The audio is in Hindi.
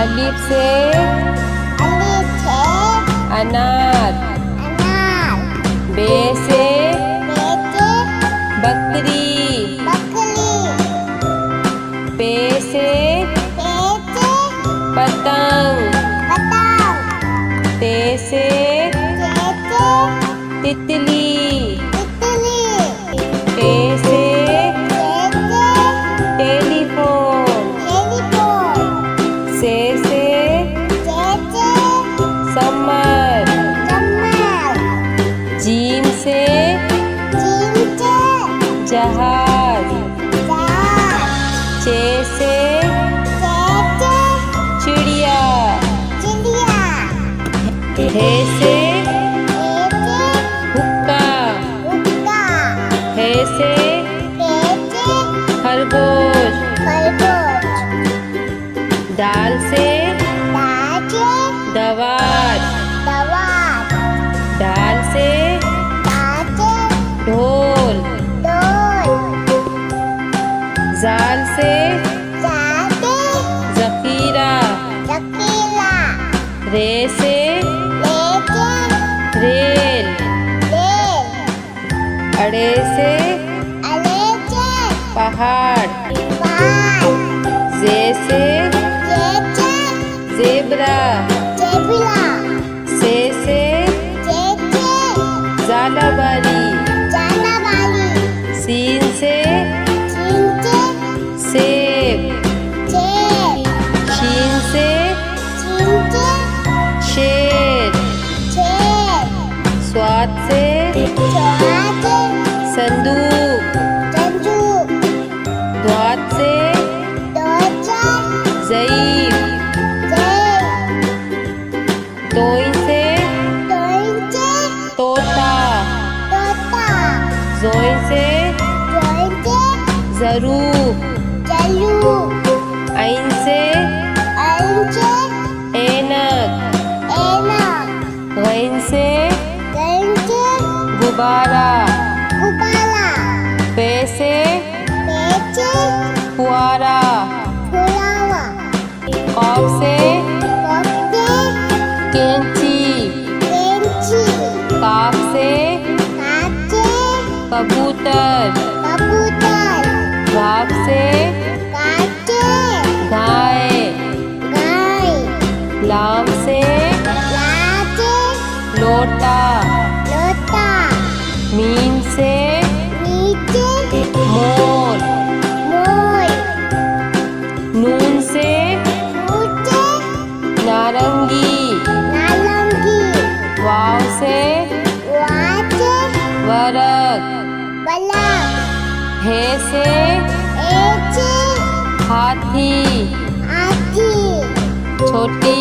अलिफ से अनार। बे से बकरी। पे से पतंग। ते से तितली। टे से टेलीफोन। से समर। जीम से जहाज। चे से चिड़िया। हे से हुक्का। हे से खरगोश। दाल से दवात। दाल से ढोल। जाल से जखीरा। रे से रेल। अड़े से पहाड़। जे से ज़ेब्रा। से ज़ालाबारी। सीन से सेब। शीन से शेर। स्वाद से संदूक। द्वात से ज़ईफ़। तोइन से तोता। ज़ोइन से ज़रूब। ऐन से ऐनक। गैन से गुब्बारा। पे से फुआरा। कॉफ से कैंची। काफ से कबूतर। घाव से गाय। लाम से लोटा। मीम से मोर। नून से नारंगी। वाव से वरक। हे से हाथी। छोटी